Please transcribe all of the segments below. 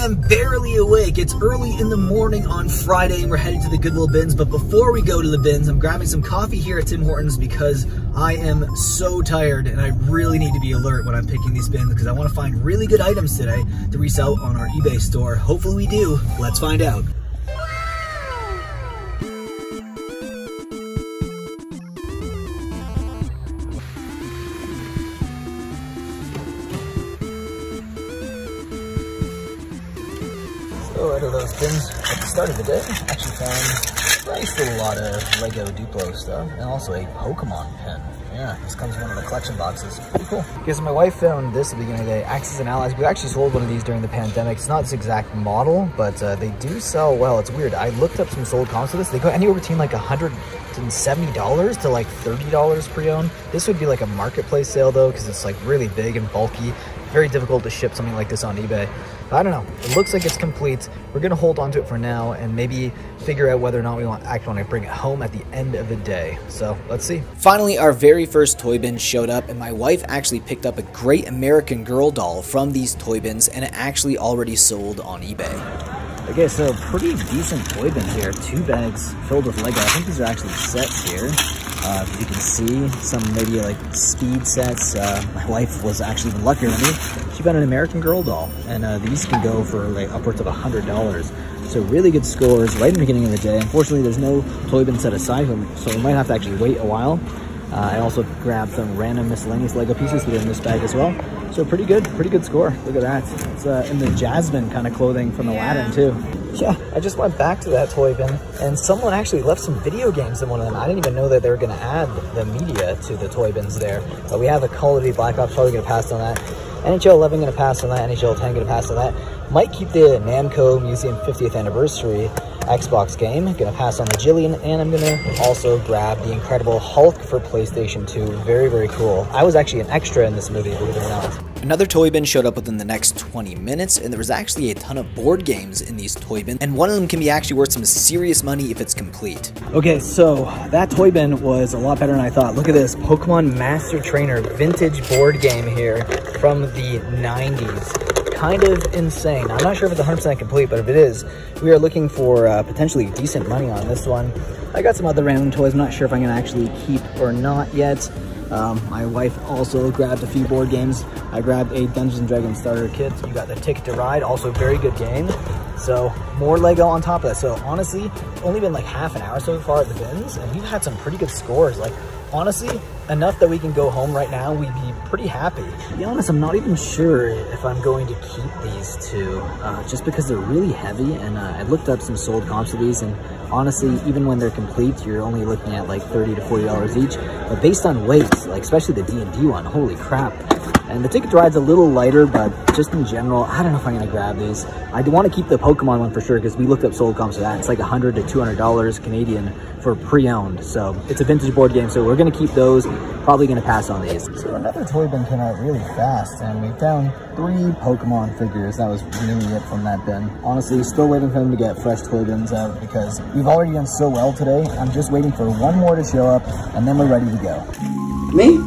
am barely awake. It's early in the morning on Friday and we're headed to the Goodwill bins. But before we go to the bins, I'm grabbing some coffee here at Tim Hortons because I am so tired and I really need to be alert when I'm picking these bins because I want to find really good items today to resell on our eBay store. Hopefully we do. Let's find out. So out of those bins at the start of the day, I actually found a nice little lot of Lego Duplo stuff and also a Pokemon pen. Yeah, this comes in one of the collection boxes. Pretty cool. Because my wife found this at the beginning of the day, Axis and Allies. We actually sold one of these during the pandemic. It's not this exact model, but they do sell well. It's weird. I looked up some sold comps for this. They go anywhere between like $170 to like $30 pre-owned. This would be like a marketplace sale though, because it's like really big and bulky. Very difficult to ship something like this on eBay. But I don't know. It looks like it's complete. We're gonna hold on to it for now and maybe figure out whether or not we actually want to bring it home at the end of the day. So let's see. Finally, our very first toy bin showed up and my wife actually picked up a Great American Girl doll from these toy bins and it actually already sold on eBay. Okay, so pretty decent toy bin here. 2 bags filled with Lego. I think these are actually sets here. As you can see, some maybe like speed sets. My wife was actually even luckier than me. She found an American Girl doll, and these can go for like upwards of $100. So really good scores right in the beginning of the day. Unfortunately, there's no toy bin set aside, so we might have to actually wait a while. I also grabbed some random miscellaneous Lego pieces that are in this bag as well. So pretty good score. Look at that. It's in the Jasmine kind of clothing from Aladdin too. Yeah, I just went back to that toy bin and someone actually left some video games in one of them. I didn't even know that they were going to add the media to the toy bins there. But we have a Call of Duty Black Ops, probably going to pass on that. NHL 11 going to pass on that. NHL 10 going to pass on that. Might keep the Namco Museum 50th Anniversary Xbox game. Gonna pass on the Jillian, and I'm gonna also grab the Incredible Hulk for PlayStation 2. Very, very cool. I was actually an extra in this movie, believe it or not. Another toy bin showed up within the next 20 minutes, and there was actually a ton of board games in these toy bins, and one of them can be actually worth some serious money if it's complete. Okay, so that toy bin was a lot better than I thought. Look at this, Pokemon Master Trainer vintage board game here from the 90s. Kind of insane. I'm not sure if it's 100% complete, but if it is, we are looking for potentially decent money on this one. I got some other random toys. I'm not sure if I'm gonna actually keep or not yet. My wife also grabbed a few board games. I grabbed a Dungeons & Dragons starter kit. You got the Ticket to Ride, also a very good game. So more Lego on top of that. So honestly, it's only been like half an hour so far at the bins, and we've had some pretty good scores. Like honestly, enough that we can go home right now, we'd be pretty happy. To be honest, I'm not even sure if I'm going to keep these two, just because they're really heavy, and I looked up some sold comps of these, and honestly, even when they're complete, you're only looking at like $30 to $40 each. But based on weight, like especially the D&D one, holy crap. And the Ticket to Ride's a little lighter, but just in general, I don't know if I'm gonna grab these. I do want to keep the Pokemon one for sure, because we looked up sold comps for that. It's like $100 to $200 Canadian for pre-owned. So it's a vintage board game, so we're gonna keep those. Probably gonna pass on these. So another toy bin came out really fast, and we found 3 Pokemon figures. That was really it from that bin. Honestly, still waiting for them to get fresh toy bins out, because we've already done so well today. I'm just waiting for one more to show up, and then we're ready to go. Me?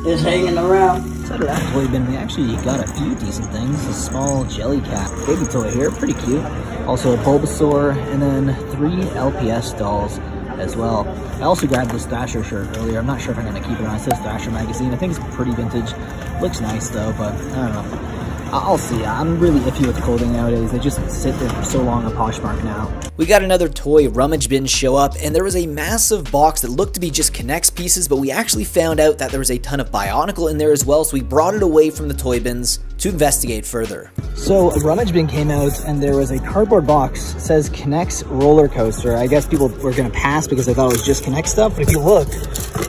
Just hanging around. So out of that toy bin, we actually got a few decent things. A small Jellycat baby toy here, pretty cute. Also a Bulbasaur, and then 3 LPS dolls as well. I also grabbed this Thrasher shirt earlier. I'm not sure if I'm going to keep it on. It says Thrasher magazine. I think it's pretty vintage. Looks nice though, but I don't know. I'll see. I'm really iffy with clothing nowadays. They just sit there for so long on Poshmark now. We got another toy rummage bin show up, and there was a massive box that looked to be just K'NEX pieces, but we actually found out that there was a ton of Bionicle in there as well, so we brought it away from the toy bins to investigate further. So a rummage bin came out, and there was a cardboard box. It says K'NEX roller coaster. I guess people were going to pass because they thought it was just K'NEX stuff, but if you look,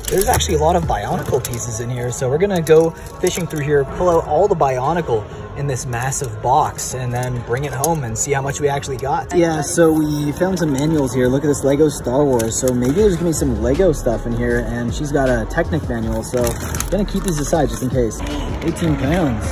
there's actually a lot of Bionicle pieces in here. So we're going to go fishing through here, pull out all the Bionicle in this massive box, and then bring it home and see how much we actually got. Yeah, so we found some manuals here. Look at this Lego Star Wars. So maybe there's gonna be some Lego stuff in here, and she's got a Technic manual, so I'm gonna keep these aside just in case. 18 pounds.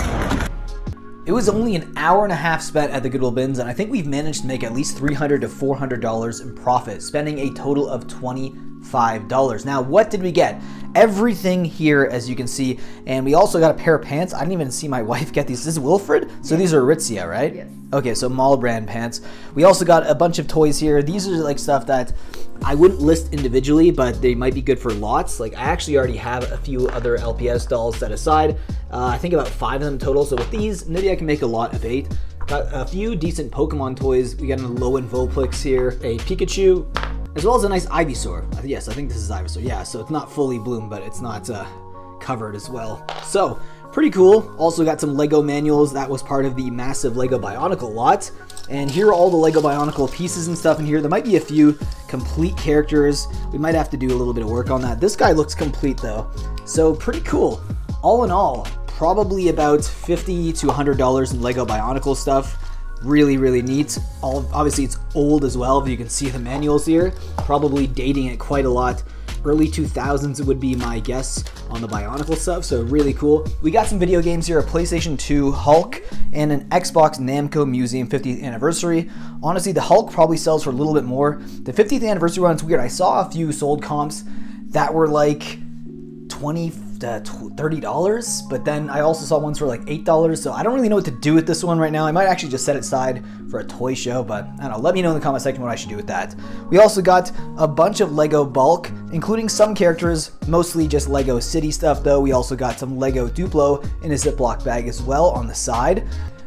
It was only an hour and a half spent at the Goodwill bins, and I think we've managed to make at least $300 to $400 in profit, spending a total of $20 $5. Now, what did we get? Everything here, as you can see, and we also got a pair of pants. I didn't even see my wife get these. This is Wilfred, so these are Aritzia, right? Yes. Okay, so mall brand pants. We also got a bunch of toys here. These are like stuff that I wouldn't list individually, but they might be good for lots. Like I actually already have a few other LPS dolls set aside. I think about 5 of them total. So with these, maybe I can make a lot of 8. Got a few decent Pokemon toys. We got a Lowen Vulpix here, a Pikachu, as well as a nice Ivysaur. Yes, I think this is Ivysaur. Yeah, so it's not fully bloomed, but it's not covered as well. So, pretty cool. Also got some Lego manuals. That was part of the massive Lego Bionicle lot. And here are all the Lego Bionicle pieces and stuff in here. There might be a few complete characters. We might have to do a little bit of work on that. This guy looks complete though. So, pretty cool. All in all, probably about $50 to $100 in Lego Bionicle stuff. Really, really neat. Obviously, it's old as well. You can see the manuals here. Probably dating it quite a lot. Early 2000s would be my guess on the Bionicle stuff, so really cool. We got some video games here, a PlayStation 2 Hulk and an Xbox Namco Museum 50th anniversary. Honestly, the Hulk probably sells for a little bit more. The 50th anniversary one's weird. I saw a few sold comps that were like $20 to $30, but then I also saw ones for like $8, so I don't really know what to do with this one right now. I might actually just set it aside for a toy show, but I don't know. Let me know in the comment section what I should do with that. We also got a bunch of Lego bulk, including some characters, mostly just Lego City stuff though. We also got some Lego Duplo in a Ziploc bag as well on the side.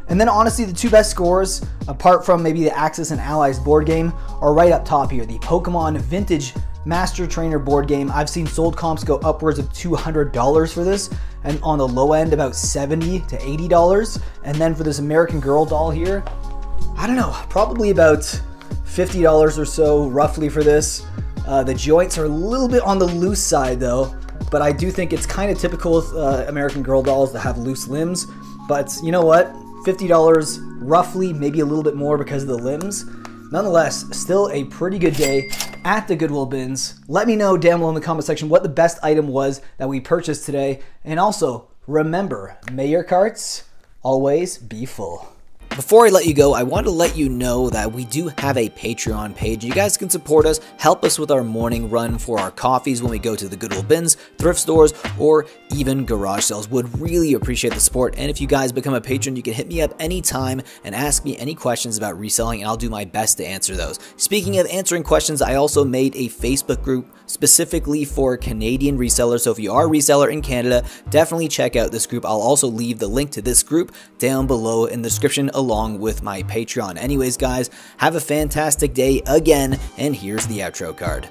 And then honestly, the two best scores, apart from maybe the Axis and Allies board game, are right up top here. The Pokemon Vintage Master Trainer board game. I've seen sold comps go upwards of $200 for this, and on the low end about $70 to $80. And then for this American Girl doll here, I don't know, probably about $50 or so roughly for this. The joints are a little bit on the loose side though, but I do think it's kind of typical with American Girl dolls to have loose limbs. But you know what? $50 roughly, maybe a little bit more because of the limbs. Nonetheless, still a pretty good day at the Goodwill bins. Let me know down below in the comment section what the best item was that we purchased today. And also, remember, may your carts always be full. Before I let you go, I want to let you know that we do have a Patreon page. You guys can support us, help us with our morning run for our coffees when we go to the Goodwill bins, thrift stores, or even garage sales. Would really appreciate the support. And if you guys become a patron, you can hit me up anytime and ask me any questions about reselling, and I'll do my best to answer those. Speaking of answering questions, I also made a Facebook group specifically for Canadian resellers. So if you are a reseller in Canada, definitely check out this group. I'll also leave the link to this group down below in the description along with my Patreon. Anyways, guys, have a fantastic day again, and here's the outro card.